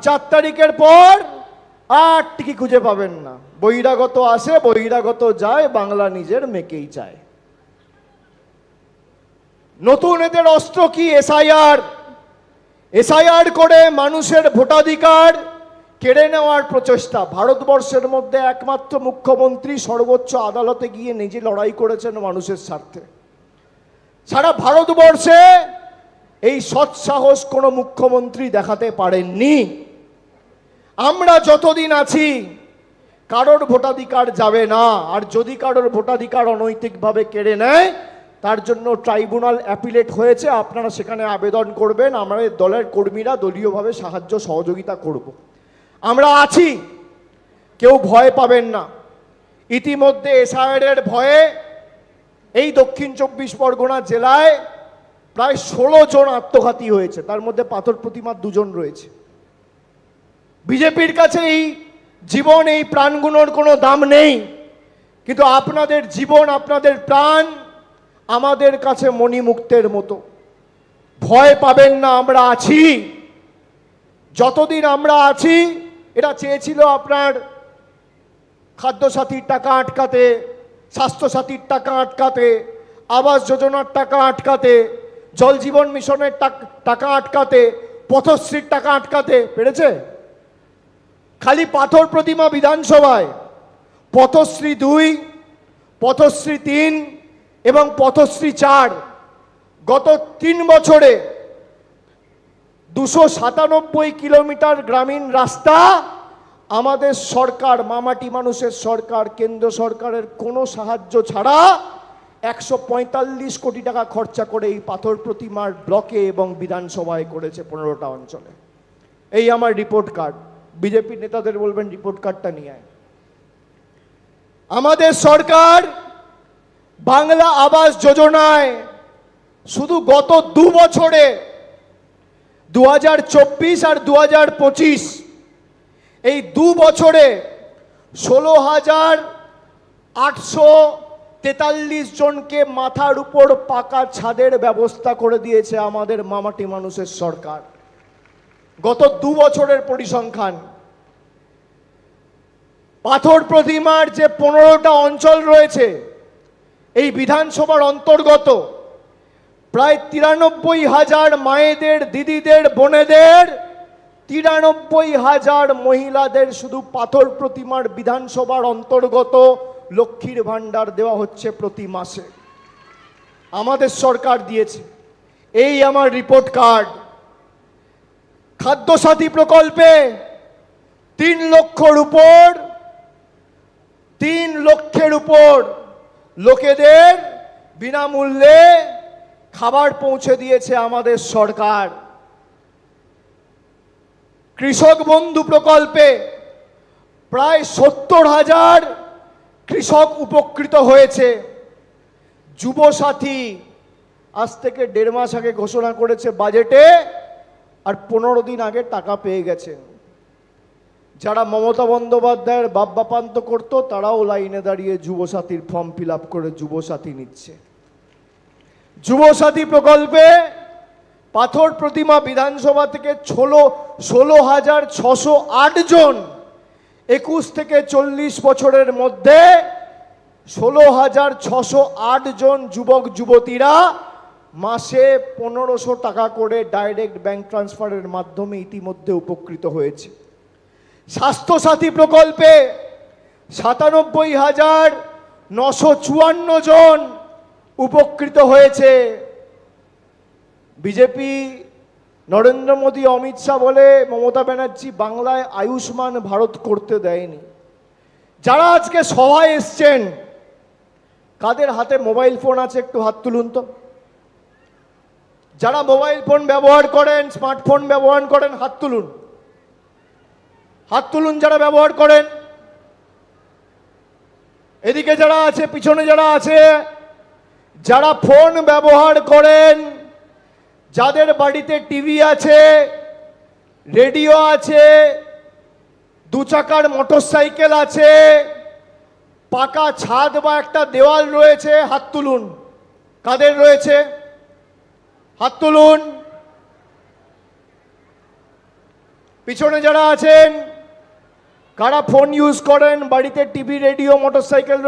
4 তারিখের পর আর টিকি খুঁজে পাবেন না। বহিরাগত আসে, বহিরাগত যায়, বাংলা নিজের মেকেই চায়। নতুন এদের অস্ত্র কি? এসআইআর। এসআইআর করে মানুষের ভোটাধিকার কেড়ে নেওয়ার প্রচেষ্টা। ভারতবর্ষের মধ্যে একমাত্র মুখ্যমন্ত্রী সর্বোচ্চ আদালতে গিয়ে নিজে লড়াই করেছেন মানুষের স্বার্থে। সারা ভারতবর্ষে এই সৎসাহস কোনো মুখ্যমন্ত্রী দেখাতে পারেননি। আমরা যতদিন আছি কারোর ভোটাধিকার যাবে না। আর যদি কারোর ভোটাধিকার অনৈতিকভাবে কেড়ে নেয়, তার জন্য ট্রাইব্যুনাল অ্যাপিলেট হয়েছে, আপনারা সেখানে আবেদন করবেন। আমাদের দলের কর্মীরা দলীয়ভাবে সাহায্য সহযোগিতা করব। আমরা আছি, কেউ ভয় পাবেন না। ইতিমধ্যে এসআইআরের ভয়ে এই দক্ষিণ 24 পরগনা জেলায় প্রায় 16 জন আত্মঘাতী হয়েছে, তার মধ্যে পাথর প্রতিমার 2 জন রয়েছে। বিজেপির কাছে এই জীবন, এই প্রাণগুলোর কোনো দাম নেই, কিন্তু আপনাদের জীবন, আপনাদের প্রাণ আমাদের কাছে মণিমুক্তের মতো। ভয় পাবেন না, আমরা আছি। যতদিন আমরা আছি, এটা চেয়েছিল আপনার খাদ্যসাথীর টাকা আটকাতে, স্বাস্থ্যসাথীর টাকা আটকাতে, আবাস যোজনার টাকা আটকাতে, জল জীবন মিশনের টাকা আটকাতে, পথশ্রীর টাকা আটকাতে পেরেছে? খালি পাথর প্রতিমা বিধানসভায় পথশ্রী 2, পথশ্রী 3 এবং পথশ্রী 4 গত 3 বছরে 297 কিলোমিটার গ্রামীণ রাস্তা আমাদের সরকার, মামাটি মানুষের সরকার, কেন্দ্র সরকারের কোনো সাহায্য ছাড়া 145 কোটি টাকা খরচা করে এই পাথর প্রতিমার ব্লকে এবং বিধানসভায় করেছে 15টা অঞ্চলে। এই আমার রিপোর্ট কার্ড। বিজেপি নেতাদের বলবেন রিপোর্ট কার্ডটা নিয়ে আয়। আমাদের সরকার বাংলা আবাস যোজনায় শুধু গত 2 বছরে 2024 আর 2025 এই 2 বছরে 16,843 জনকে মাথার উপর পাকা ছাদের ব্যবস্থা করে দিয়েছে আমাদের মামাটি মানুষের সরকার। গত 2 বছরের পরিসংখ্যান। পাথর প্রতিমার যে 15টা অঞ্চল রয়েছে এই বিধানসভার অন্তর্গত, প্রায় 93,000 মায়েদের, দিদিদের, বোনেদের, 93,000 মহিলাদের শুধু পাথর প্রতিমার বিধানসভার অন্তর্গত লক্ষ্মীর ভাণ্ডার দেওয়া হচ্ছে প্রতি মাসে। আমাদের সরকার দিয়েছে। এই আমার রিপোর্ট কার্ড। খাদ্যসাথী প্রকল্পে 3 লক্ষের উপর লোকেদের বিনামূল্যে খাবার পৌঁছে দিয়েছে আমাদের সরকার। কৃষক বন্ধু প্রকল্পে প্রায় 70,000 কৃষক উপকৃত হয়েছে। যুবসাথী আজ থেকে 1.5 মাস আগে ঘোষণা করেছে বাজেটে, আর 15 দিন আগে টাকা পেয়ে গেছে। যারা মমতা বন্দ্যোপাধ্যায়ের বাপ্পান্ত করতো তারাও লাইনে দাঁড়িয়ে যুবসাথীর ফর্ম ফিল আপ করে যুবসাথী নিচ্ছে। যুবসাথী প্রকল্পে পাথর প্রতিমা বিধানসভা থেকে 16,608 জন 21 থেকে 40 বছরের মধ্যে 16,608 জন যুবক যুবতীরা মাসে 1500 টাকা করে ডাইরেক্ট ব্যাংক ট্রান্সফারের মাধ্যমে ইতিমধ্যে উপকৃত হয়েছে। স্বাস্থ্যসাথী প্রকল্পে 97,954 জন উপকৃত হয়েছে। বিজেপি, নরেন্দ্র মোদী, অমিত শাহ বলে মমতা ব্যানার্জি বাংলায় আয়ুষ্মান ভারত করতে দেয়নি। যারা আজকে সভায় এসছেন কাদের হাতে মোবাইল ফোন আছে একটু হাত তুলুন তো। যারা মোবাইল ফোন ব্যবহার করেন, স্মার্টফোন ব্যবহার করেন, হাত তুলুন। হাত তুলুন যারা ব্যবহার করেন। এদিকে যারা আছে, পিছনে যারা আছে, যারা ফোন ব্যবহার করেন, যাদের বাড়িতে টিভি আছে, রেডিও আছে, 2 চাকার মোটরসাইকেল আছে, পাকা ছাদ বা একটা দেওয়াল রয়েছে, হাত তুলুন। কাদের রয়েছে? হাত তুলুন। পিছনে যারা আছেন, কারা ফোন ইউজ করেন, বাড়িতে টিভি, রেডিও, মোটরসাইকেল